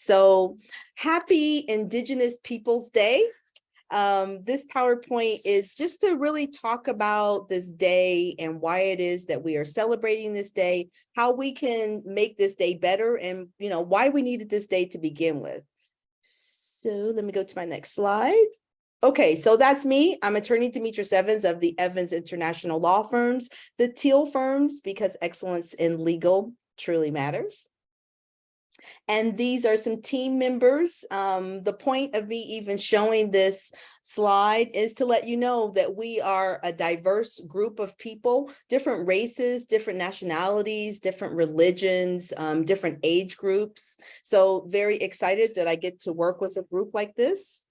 So happy Indigenous Peoples Day. This PowerPoint is just to really talk about this day and why it is that we are celebrating this day, how we can make this day better, and why we needed this day to begin with. So let me go to my next slide. Okay, so that's me. I'm Attorney Demitrus Evans of the Evans International Law Firms, the TEIL firms, because excellence in legal truly matters. And these are some team members. The point of me even showing this slide is to let you know that we are a diverse group of people, different races, different nationalities, different religions, different age groups. So very excited that I get to work with a group like this.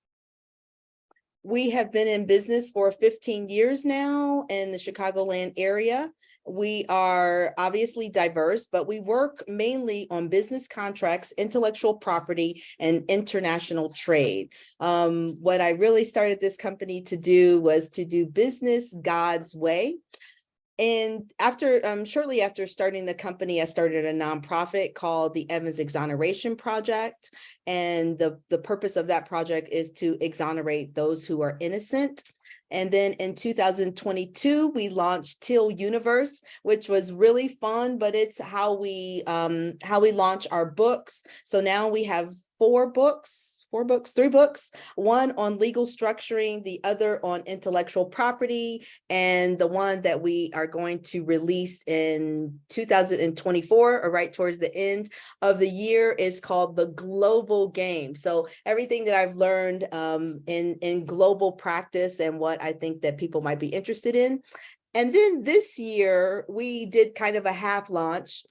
We have been in business for 15 years now in the Chicagoland area. We are obviously diverse, but we work mainly on business contracts, intellectual property, and international trade. What I really started this company to do was to do business God's way. And shortly after starting the company, I started a nonprofit called the Evans Exoneration Project. And the purpose of that project is to exonerate those who are innocent. And then in 2022, we launched TEIL Universe, which was really fun, but it's how we launch our books. So now we have three books, one on legal structuring, the other on intellectual property, and the one that we are going to release in 2024, or right towards the end of the year, is called The Global Game. So everything that I've learned in global practice and what I think that people might be interested in. And then this year, we did kind of a half launch.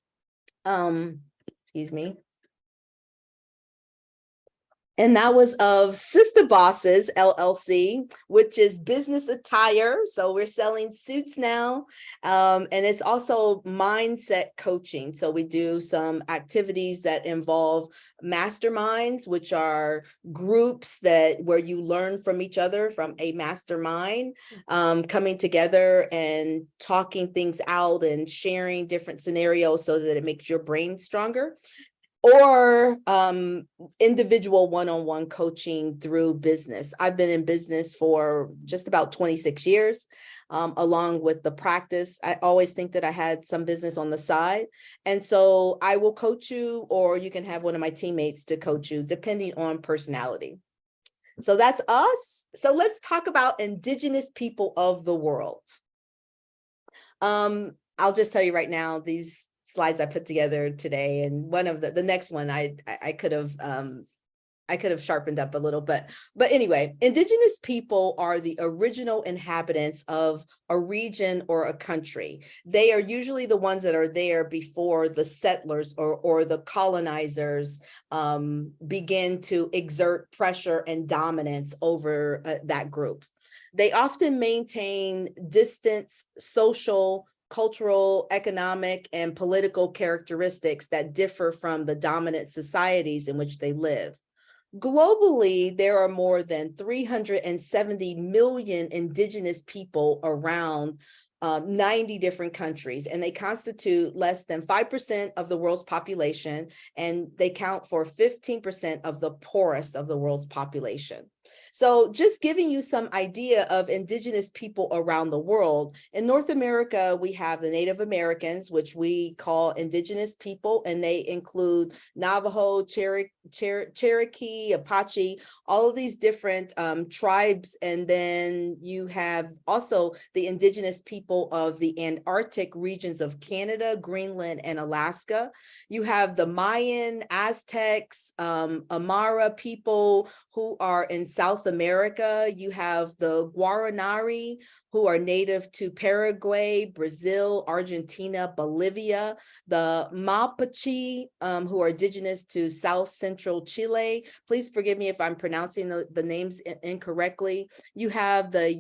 Excuse me. And that was of Sister Bosses LLC, which is business attire. So we're selling suits now. And it's also mindset coaching. So we do some activities that involve masterminds, which are groups where you learn from each other, from a mastermind, coming together and talking things out and sharing different scenarios so that it makes your brain stronger. Or individual one-on-one coaching through business. I've been in business for just about 26 years, along with the practice. I always think that I had some business on the side. And so I will coach you, or you can have one of my teammates to coach you, depending on personality. So that's us. So let's talk about Indigenous people of the world. I'll just tell you right now, these slides I put together today, and one of the next one I could have sharpened up a little, but anyway, Indigenous people are the original inhabitants of a region or a country. They are usually the ones that are there before the settlers or the colonizers begin to exert pressure and dominance over that group. They often maintain distance, social, cultural, economic, and political characteristics that differ from the dominant societies in which they live. Globally, there are more than 370 million Indigenous people around 90 different countries, and they constitute less than 5% of the world's population, and they count for 15% of the poorest of the world's population. So just giving you some idea of Indigenous people around the world. In North America, we have the Native Americans, which we call Indigenous people, and they include Navajo, Cherokee, Apache, all of these different tribes. And then you have also the Indigenous people of the Antarctic regions of Canada, Greenland, and Alaska. You have the Mayan, Aztecs, Amara people who are in South America. You have the Guarani, who are native to Paraguay, Brazil, Argentina, Bolivia, the Mapuche, who are indigenous to South Central Chile. Please forgive me if I'm pronouncing the names incorrectly. You have the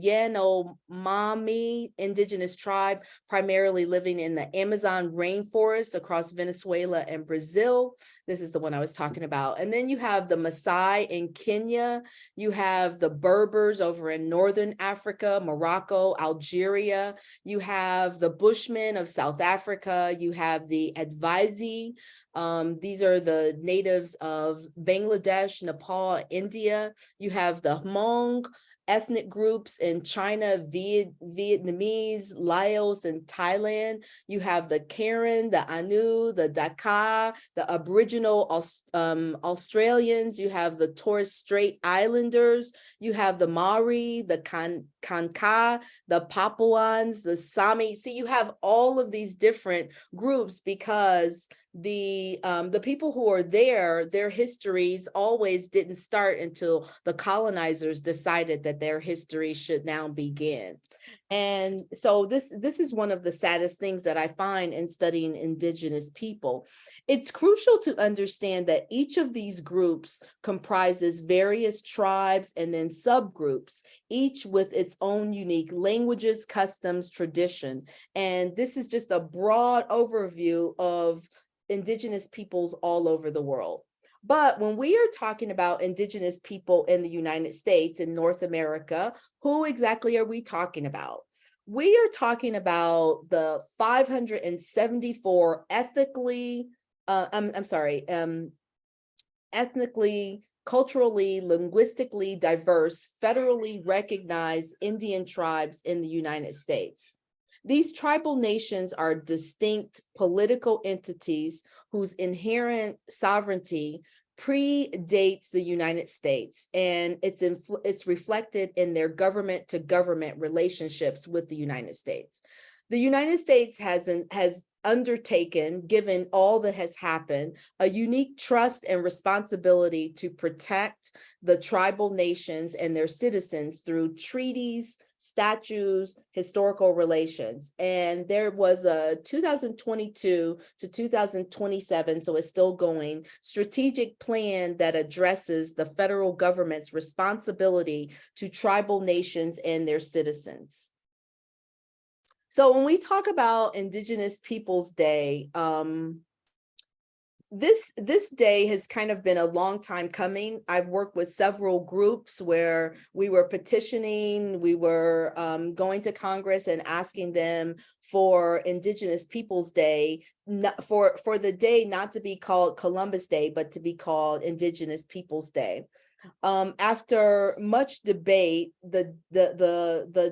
Yanomami, indigenous indigenous tribe, primarily living in the Amazon rainforest across Venezuela and Brazil. This is the one I was talking about. And then you have the Maasai in Kenya. You have the Berbers over in Northern Africa, Morocco, Algeria. You have the Bushmen of South Africa. You have the Advisi. These are the natives of Bangladesh, Nepal, India. You have the Hmong ethnic groups in China, Vietnamese, Laos, and Thailand. You have the Karen, the Anu, the Dakar, the Aboriginal Australians. You have the Torres Strait Islanders. You have the Maori, the Kanka, the Papuans, the Sami. See, you have all of these different groups because the people who are there, their histories always didn't start until the colonizers decided that their history should now begin. And so this is one of the saddest things that I find in studying indigenous people. It's crucial to understand that each of these groups comprises various tribes and then subgroups, each with its own unique languages, customs, tradition. And this is just a broad overview of indigenous peoples all over the world. But when we are talking about indigenous people in the United States, in North America, who exactly are we talking about? We are talking about the 574 ethnically, culturally, linguistically diverse, federally recognized Indian tribes in the United States. These tribal nations are distinct political entities whose inherent sovereignty predates the United States, and it's reflected in their government-to-government relationships with the United States. The United States has undertaken, given all that has happened, a unique trust and responsibility to protect the tribal nations and their citizens through treaties, statutes, historical relations. And there was a 2022 to 2027, so it's still going, strategic plan that addresses the federal government's responsibility to tribal nations and their citizens. So when we talk about Indigenous Peoples Day, this day has kind of been a long time coming. I've worked with several groups where we were petitioning, we were going to Congress and asking them for Indigenous Peoples Day, for the day not to be called Columbus Day, but to be called Indigenous Peoples Day. After much debate, the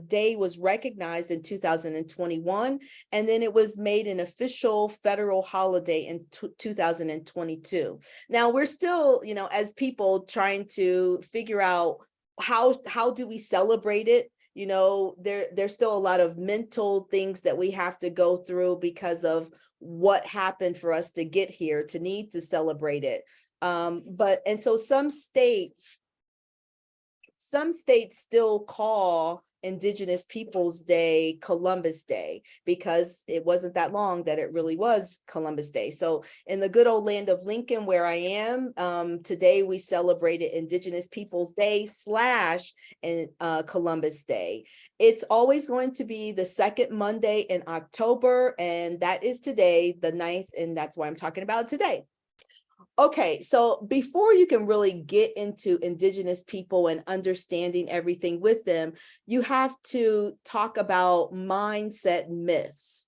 day was recognized in 2021, and then it was made an official federal holiday in 2022. Now we're still, as people trying to figure out how do we celebrate it. There's still a lot of mental things that we have to go through because of what happened for us to get here to need to celebrate it. And so some states still call Indigenous Peoples Day Columbus Day because it wasn't that long that it really was Columbus Day. So in the good old land of Lincoln, where I am, today we celebrated Indigenous Peoples Day / Columbus Day. It's always going to be the second Monday in October, and that is today, the 9th, and that's why I'm talking about today. Okay, so before you can really get into Indigenous people and understanding everything with them, you have to talk about mindset myths.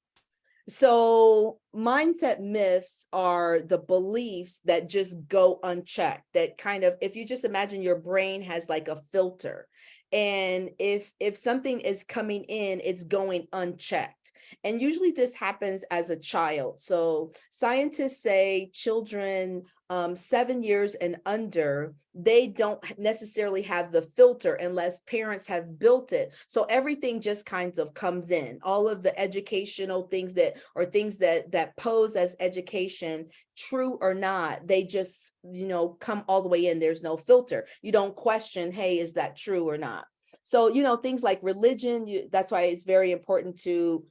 So mindset myths are the beliefs that just go unchecked, that kind of, if you just imagine your brain has like a filter, and if something is coming in, it's going unchecked. And usually this happens as a child. So scientists say children 7 years and under, they don't necessarily have the filter unless parents have built it. So everything just kind of comes in. All of the educational things that pose as education, true or not, they just, come all the way in. There's no filter. You don't question, hey, is that true or not? So, things like religion, that's why it's very important to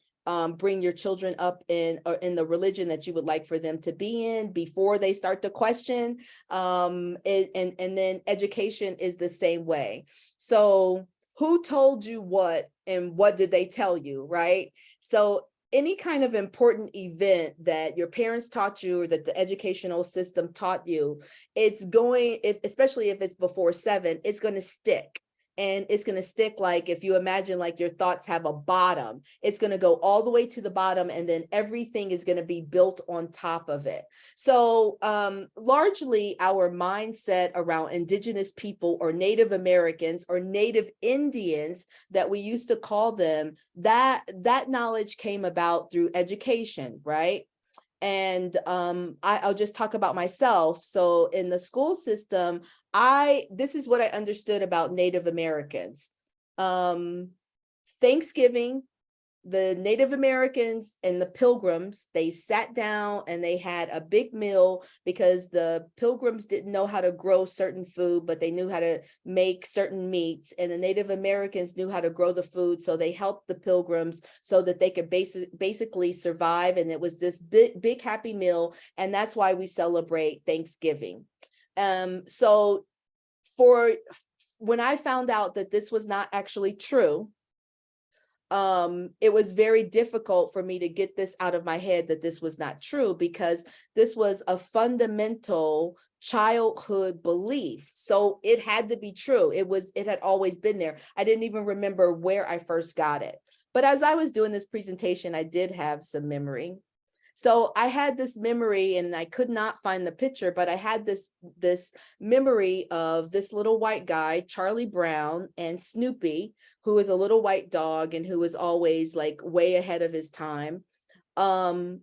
bring your children up in the religion that you would like for them to be in before they start to question. And then education is the same way. So who told you what and what did they tell you, right? So any kind of important event that your parents taught you or that the educational system taught you, it's going, if especially if it's before 7, it's going to stick. And it's going to stick, like if you imagine like your thoughts have a bottom, it's going to go all the way to the bottom, and then everything is going to be built on top of it. So largely our mindset around Indigenous people or Native Americans or Native Indians that we used to call them, that knowledge came about through education, right? And I'll just talk about myself. So in the school system, this is what I understood about Native Americans. Thanksgiving, the Native Americans and the Pilgrims, they sat down and they had a big meal because the Pilgrims didn't know how to grow certain food, but they knew how to make certain meats. And the Native Americans knew how to grow the food. So they helped the Pilgrims so that they could basically survive. And it was this big happy meal. And that's why we celebrate Thanksgiving. So when I found out that this was not actually true, it was very difficult for me to get this out of my head that this was not true, because this was a fundamental childhood belief. So it had to be true. It had always been there. I didn't even remember where I first got it. But as I was doing this presentation, I did have some memory. So I had this memory, and I could not find the picture, but I had this memory of this little white guy, Charlie Brown, and Snoopy, who is a little white dog and who was always like way ahead of his time. And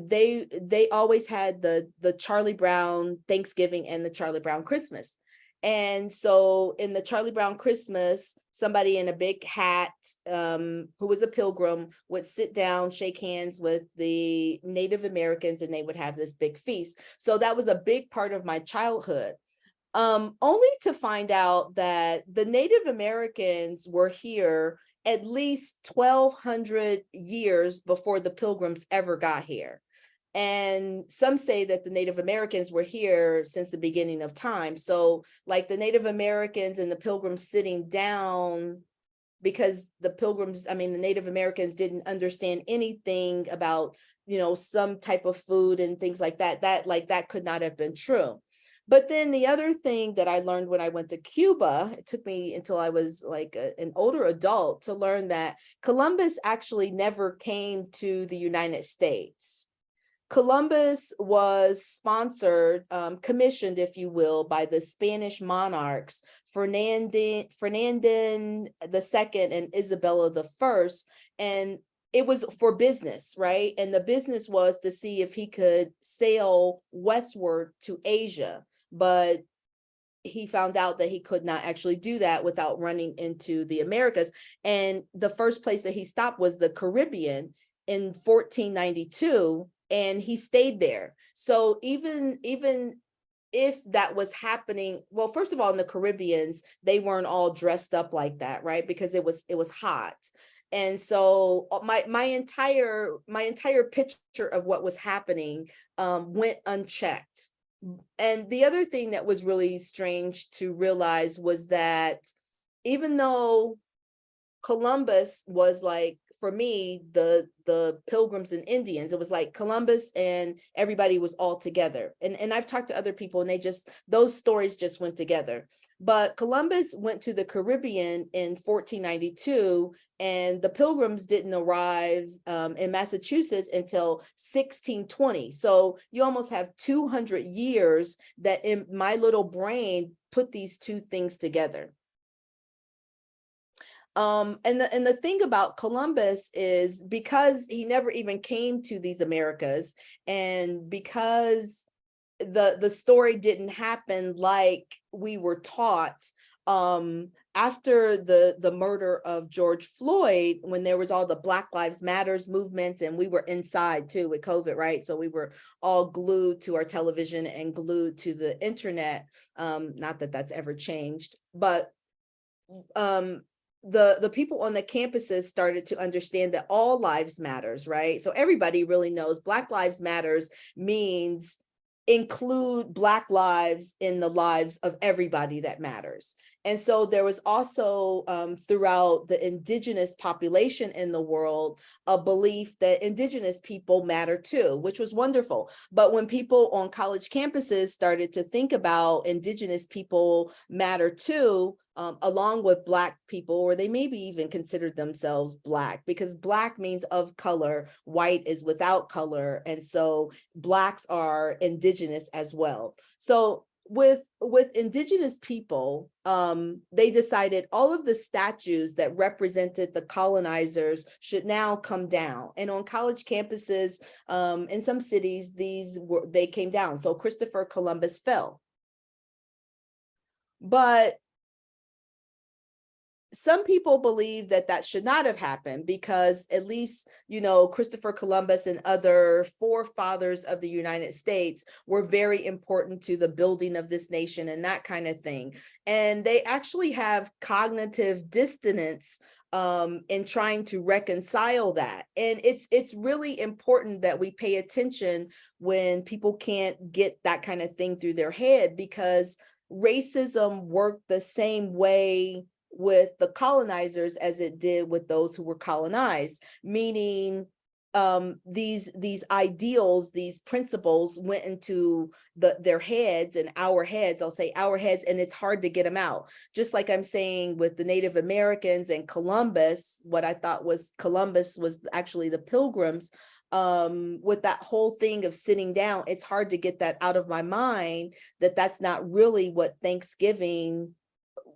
they always had the Charlie Brown Thanksgiving and the Charlie Brown Christmas. And so in the Charlie Brown Christmas, somebody in a big hat, who was a pilgrim, would sit down, shake hands with the Native Americans, and they would have this big feast. So that was a big part of my childhood. Only to find out that the Native Americans were here at least 1,200 years before the Pilgrims ever got here. And some say that the Native Americans were here since the beginning of time. So like the Native Americans and the Pilgrims sitting down, because the Native Americans didn't understand anything about, some type of food and things like that, that could not have been true. But then the other thing that I learned when I went to Cuba, it took me until I was like an older adult to learn that Columbus actually never came to the United States. Columbus was sponsored, commissioned, if you will, by the Spanish monarchs, Ferdinand II and Isabella I. And it was for business, right? And the business was to see if he could sail westward to Asia. But he found out that he could not actually do that without running into the Americas. And the first place that he stopped was the Caribbean in 1492. And he stayed there. So even if that was happening, well, first of all, in the Caribbeans, they weren't all dressed up like that, right? Because it was hot. And so my entire picture of what was happening went unchecked. And the other thing that was really strange to realize was that even though Columbus was like, for me, the Pilgrims and Indians, it was like Columbus and everybody was all together. And I've talked to other people, and those stories just went together. But Columbus went to the Caribbean in 1492, and the Pilgrims didn't arrive in Massachusetts until 1620. So you almost have 200 years that in my little brain put these two things together. And the thing about Columbus is, because he never even came to these Americas, and because the story didn't happen like we were taught, after the murder of George Floyd, when there was all the Black Lives Matters movements, and we were inside too with COVID, right? So we were all glued to our television and glued to the internet. Not that that's ever changed, but the people on the campuses started to understand that all lives matters, right? So everybody really knows Black Lives Matters means include Black lives in the lives of everybody that matters. And so there was also throughout the indigenous population in the world, a belief that indigenous people matter too, which was wonderful. But when people on college campuses started to think about indigenous people matter too, along with Black people, or they maybe even considered themselves Black, because Black means of color, white is without color. And so Blacks are indigenous as well. So with indigenous people, they decided all of the statues that represented the colonizers should now come down. And on college campuses, in some cities, they came down. So Christopher Columbus fell. But some people believe that that should not have happened, because at least, Christopher Columbus and other forefathers of the United States were very important to the building of this nation and that kind of thing. And they actually have cognitive dissonance in trying to reconcile that. And it's really important that we pay attention when people can't get that kind of thing through their head, because racism worked the same way with the colonizers as it did with those who were colonized, meaning these ideals, these principles went into their heads and our heads. I'll say our heads, and it's hard to get them out. Just like I'm saying with the Native Americans and Columbus, what I thought was Columbus was actually the Pilgrims. With that whole thing of sitting down, it's hard to get that out of my mind, that that's not really what Thanksgiving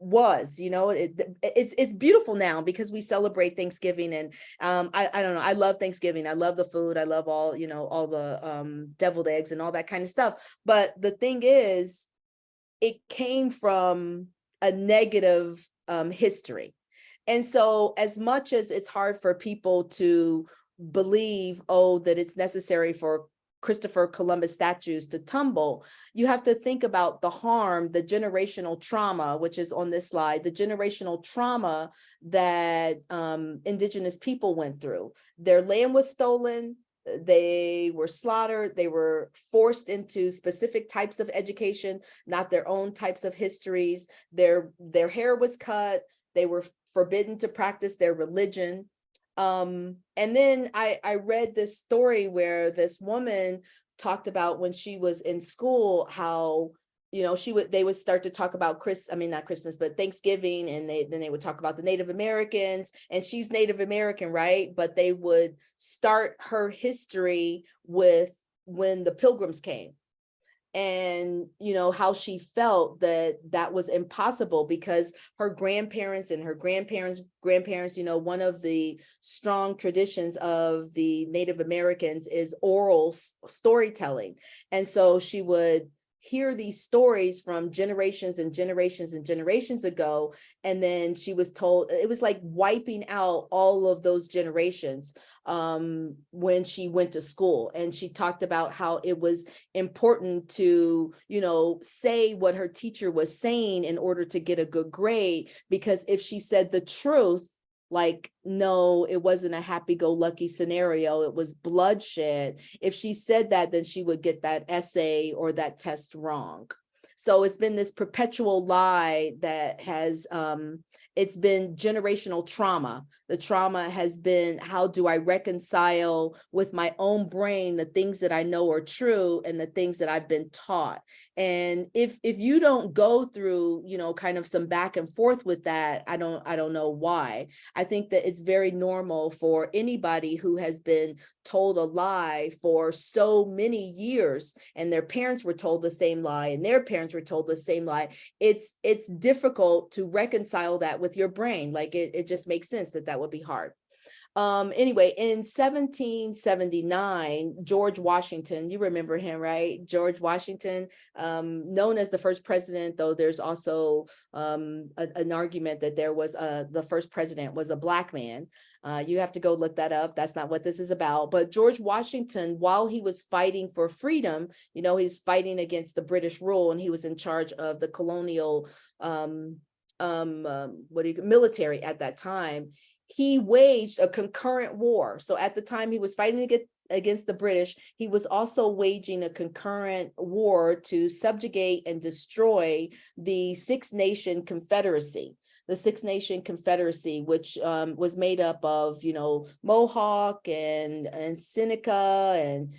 was. It's beautiful now because we celebrate Thanksgiving, and I don't know, I love Thanksgiving. I love the food. I love all the deviled eggs and all that kind of stuff. But the thing is, it came from a negative history. And so as much as it's hard for people to believe, that it's necessary for Christopher Columbus statues to tumble, you have to think about the harm, the generational trauma, which is on this slide, the generational trauma that indigenous people went through. Their land was stolen, they were slaughtered, they were forced into specific types of education, not their own types of histories. Their hair was cut, they were forbidden to practice their religion. And then I read this story where this woman talked about when she was in school, how, they would start to talk about not Christmas, but Thanksgiving. And then they would talk about the Native Americans, and she's Native American, right? But they would start her history with when the Pilgrims came. And how she felt that was impossible, because her grandparents and her grandparents, one of the strong traditions of the Native Americans is oral storytelling. And so she would hear these stories from generations and generations and generations ago, and then she was told, it was like wiping out all of those generations when she went to school. And she talked about how it was important to say what her teacher was saying in order to get a good grade, because if she said the truth, like, no, it wasn't a happy-go-lucky scenario, it was bloodshed, if she said that, then she would get that essay or that test wrong. So it's been this perpetual lie that has, it's been generational trauma. The trauma has been, how do I reconcile with my own brain the things that I know are true and the things that I've been taught? And if you don't go through, kind of some back and forth with that, I don't know why. I think that it's very normal for anybody who has been told a lie for so many years, and their parents were told the same lie, and their parents were told the same lie. It's difficult to reconcile that with your brain. Like it just makes sense that would be hard. Anyway, in 1779, George Washington, you remember him, right? George Washington, known as the first president, though there's also an argument that there was the first president was a Black man. You have to go look that up. That's not what this is about. But George Washington, while he was fighting for freedom, he's fighting against the British rule, and he was in charge of the colonial military at that time. He waged a concurrent war. So at the time he was fighting against the British, he was also waging a concurrent war to subjugate and destroy the Six Nation Confederacy. The Six Nation Confederacy, which was made up of, Mohawk and Seneca and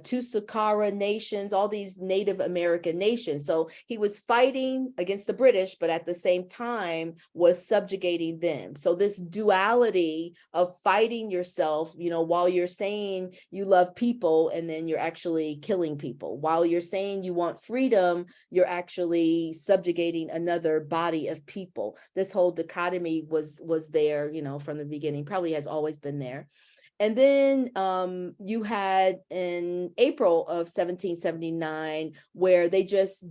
Tuscarora nations, all these Native American nations. So he was fighting against the British, but at the same time was subjugating them. So this duality of fighting yourself, while you're saying you love people and then you're actually killing people. While you're saying you want freedom, you're actually subjugating another body of people. This whole dichotomy was there, from the beginning, probably has always been there. And then you had in April of 1779, where they just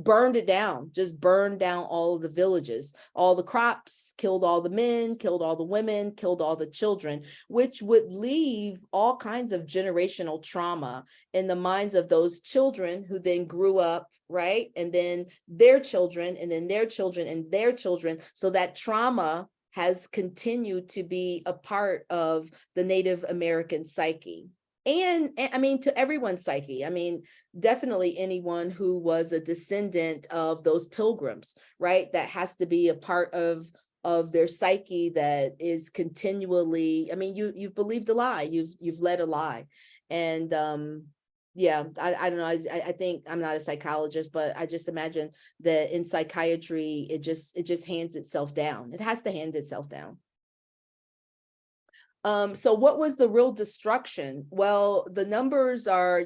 burned it down, just burned down all of the villages, all the crops, killed all the men, killed all the women, killed all the children, which would leave all kinds of generational trauma in the minds of those children who then grew up, right? And then their children, and then their children, and their children. So that trauma has continued to be a part of the Native American psyche. And I mean, to everyone's psyche. I mean, definitely anyone who was a descendant of those pilgrims, right? That has to be a part of their psyche that is continually, I mean, you've believed a lie, you've led a lie. And yeah, I don't know. I think, I'm not a psychologist, but I just imagine that in psychiatry, it just hands itself down. It has to hand itself down. So what was the real destruction? Well, the numbers are,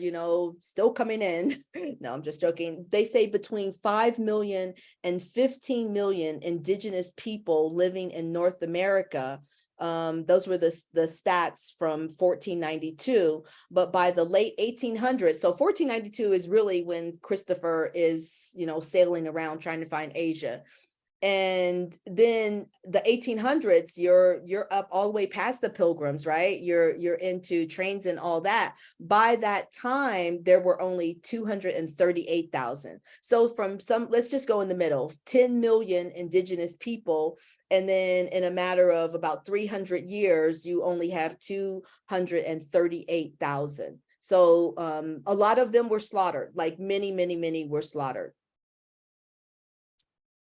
still coming in. No, I'm just joking. They say between 5 million and 15 million indigenous people living in North America. Those were the stats from 1492, but by the late 1800s, so 1492 is really when Christopher is, sailing around trying to find Asia. And then the 1800s, you're up all the way past the pilgrims, right? You're into trains and all that. By that time, there were only 238,000. So from let's just go in the middle, 10 million indigenous people. And then in a matter of about 300 years, you only have 238,000. So a lot of them were slaughtered, like many, many, many were slaughtered.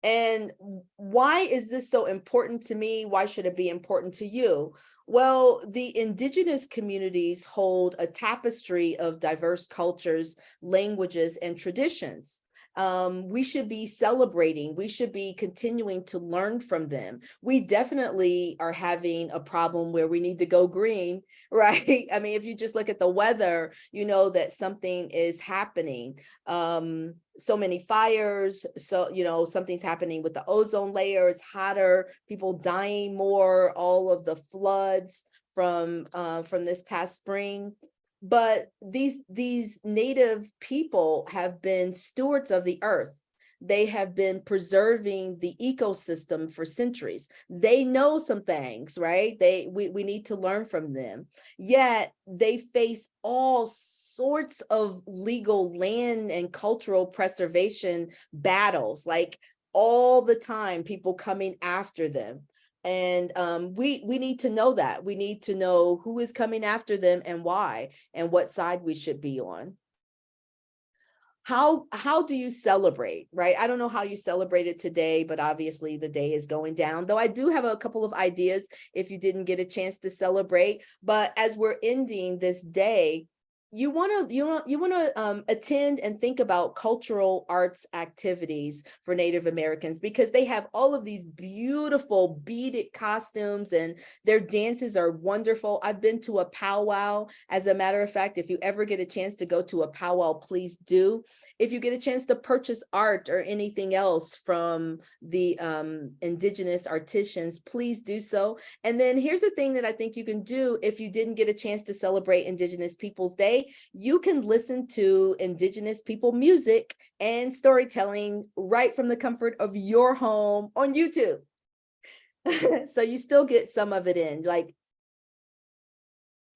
And why is this so important to me? Why should it be important to you? Well, the indigenous communities hold a tapestry of diverse cultures, languages, and traditions. We should be celebrating. We should be continuing to learn from them. We definitely are having a problem where we need to go green, right? I mean, if you just look at the weather, you know that something is happening. So many fires, so something's happening with the ozone layer. It's hotter, people dying more, all of the floods from this past spring. But these native people have been stewards of the earth. They have been preserving the ecosystem for centuries. They know some things, right? We need to learn from them. Yet they face all sorts of legal land and cultural preservation battles, like all the time, people coming after them. And we need to know that. We need to know who is coming after them and why, and what side we should be on. How do you celebrate, right? I don't know how you celebrate it today, but obviously the day is going down, though I do have a couple of ideas if you didn't get a chance to celebrate. But as we're ending this day, you want to attend and think about cultural arts activities for Native Americans, because they have all of these beautiful beaded costumes and their dances are wonderful. I've been to a powwow. As a matter of fact, if you ever get a chance to go to a powwow, please do. If you get a chance to purchase art or anything else from the indigenous artisans, please do so. And then here's the thing that I think you can do if you didn't get a chance to celebrate Indigenous Peoples Day. You can listen to Indigenous people music and storytelling right from the comfort of your home on YouTube. So you still get some of it in. Like,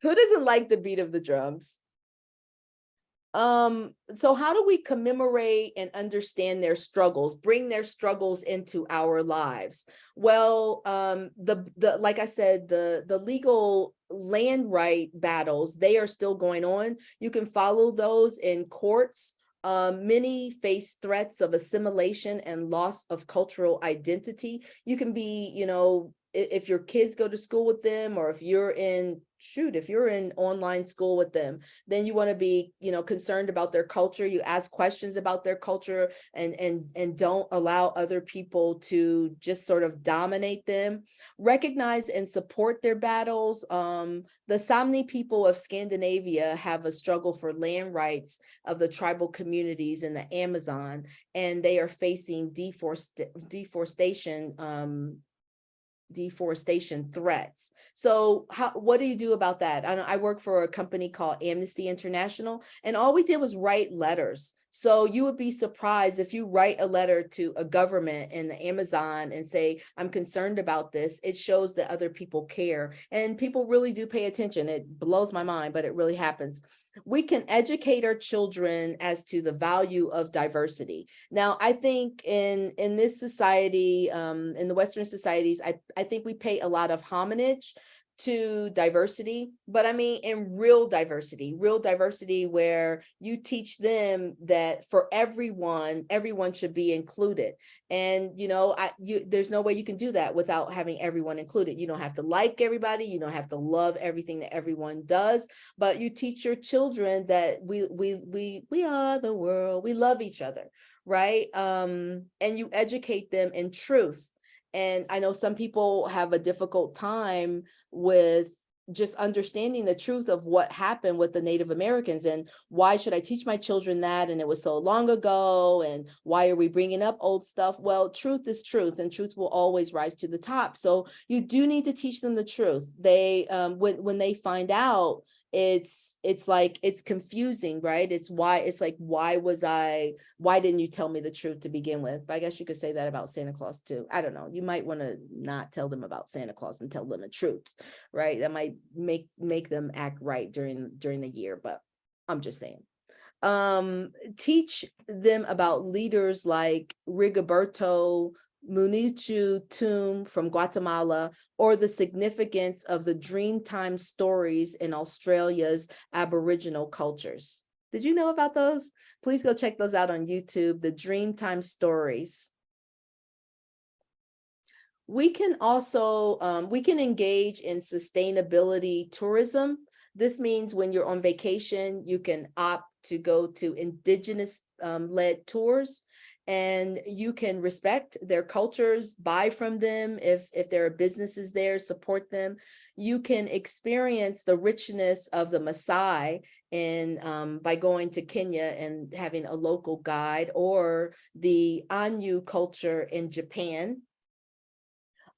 who doesn't like the beat of the drums? So how do we commemorate and understand their struggles, bring their struggles into our lives? Well, the like I said, the legal land right battles, they are still going on. You can follow those in courts. Many face threats of assimilation and loss of cultural identity. You can be, if your kids go to school with them, or if you're in online school with them, then you want to be, concerned about their culture. You ask questions about their culture, and don't allow other people to just sort of dominate them. Recognize and support their battles. The Samni people of Scandinavia have a struggle for land rights of the tribal communities in the Amazon, and they are facing deforestation threats. So what do you do about that? I work for a company called Amnesty International, and all we did was write letters. So you would be surprised if you write a letter to a government in the Amazon and say, I'm concerned about this. It shows that other people care, and people really do pay attention. It blows my mind, but it really happens. We can educate our children as to the value of diversity. Now, I think in this society, in the Western societies, I think we pay a lot of homage to diversity, but I mean in real diversity where you teach them that for everyone should be included. And there's no way you can do that without having everyone included. You don't have to like everybody, you don't have to love everything that everyone does, but you teach your children that we are the world, we love each other, right? And you educate them in truth. And I know some people have a difficult time with just understanding the truth of what happened with the Native Americans, and why should I teach my children that? And it was so long ago, and why are we bringing up old stuff? Well, truth is truth, and truth will always rise to the top. So you do need to teach them the truth. They when they find out, it's like, it's confusing, right? why didn't you tell me the truth to begin with? But I guess you could say that about Santa Claus too. I don't know. You might want to not tell them about Santa Claus and tell them the truth, right? That might make them act right during the year, but I'm just saying. Teach them about leaders like Rigoberto Munichu Tum from Guatemala, or the significance of the Dreamtime stories in Australia's Aboriginal cultures. Did you know about those? Please go check those out on YouTube, the Dreamtime stories. We can also, we can engage in sustainability tourism. This means when you're on vacation, you can opt to go to Indigenous led tours, and you can respect their cultures, buy from them. If there are businesses there, support them. You can experience the richness of the Maasai by going to Kenya and having a local guide, or the Ainu culture in Japan.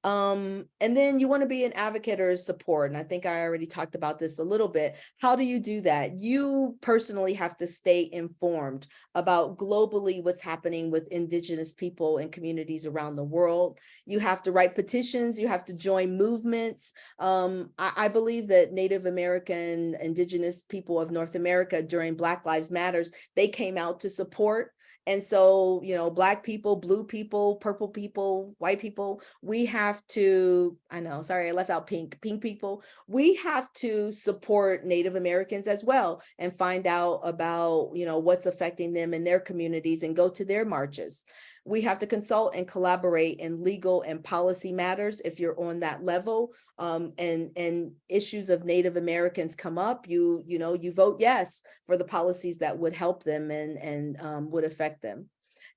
And then you want to be an advocate or support. And I think I already talked about this a little bit. How do you do that? You personally have to stay informed about globally what's happening with Indigenous people and communities around the world. You have to write petitions. You have to join movements. I believe that Native American, Indigenous people of North America during Black Lives Matters, they came out to support. And so, Black people, blue people, purple people, white people, we have to, I know, sorry, I left out pink people. We have to support Native Americans as well, and find out about, what's affecting them in their communities, and go to their marches. We have to consult and collaborate in legal and policy matters if you're on that level, and issues of Native Americans come up, you vote yes for the policies that would help them and would affect them.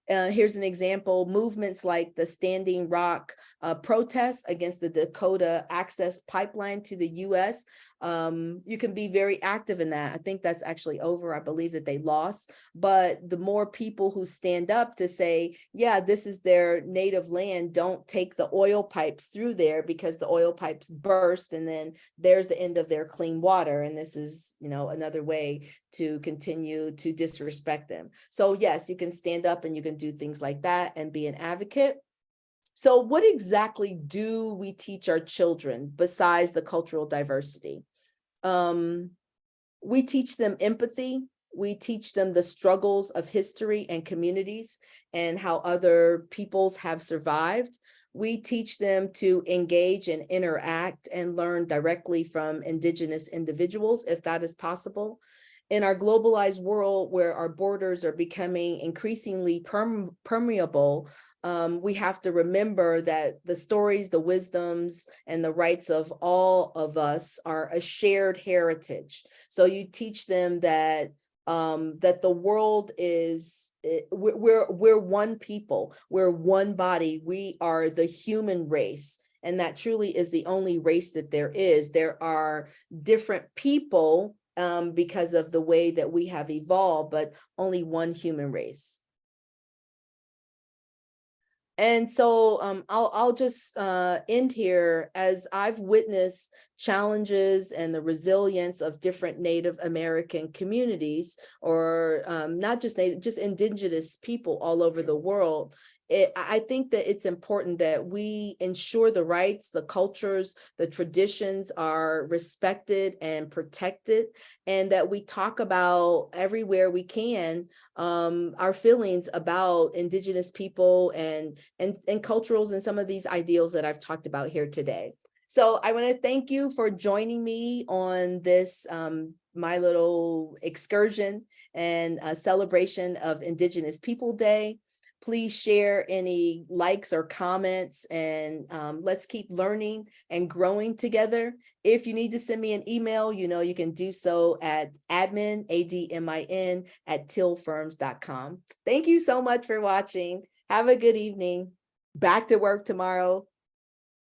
Here's an example: movements like the Standing Rock protests against the Dakota Access Pipeline to the US. You can be very active in that. I think that's actually over. I believe that they lost. But the more people who stand up to say, yeah, this is their native land, don't take the oil pipes through there, because the oil pipes burst, and then there's the end of their clean water. And this is, another way to continue to disrespect them. So yes, you can stand up and you can do things like that and be an advocate. So what exactly do we teach our children besides the cultural diversity? We teach them empathy. We teach them the struggles of history and communities and how other peoples have survived. We teach them to engage and interact and learn directly from Indigenous individuals, if that is possible. In our globalized world where our borders are becoming increasingly permeable, we have to remember that the stories, the wisdoms, and the rights of all of us are a shared heritage. So you teach them that that the world is, we're one people, we're one body, we are the human race. And that truly is the only race that there is. There are different people because of the way that we have evolved, but only one human race. And so I'll just end here. As I've witnessed challenges and the resilience of different Native American communities, or not just Native, just Indigenous people all over the world. I think that it's important that we ensure the rights, the cultures, the traditions are respected and protected, and that we talk about everywhere we can our feelings about Indigenous people and culturals and some of these ideals that I've talked about here today. So I want to thank you for joining me on this my little excursion and celebration of Indigenous People Day. Please share any likes or comments, and let's keep learning and growing together. If you need to send me an email, you can do so at admin, ADMIN, @TEILfirms.com. Thank you so much for watching. Have a good evening. Back to work tomorrow.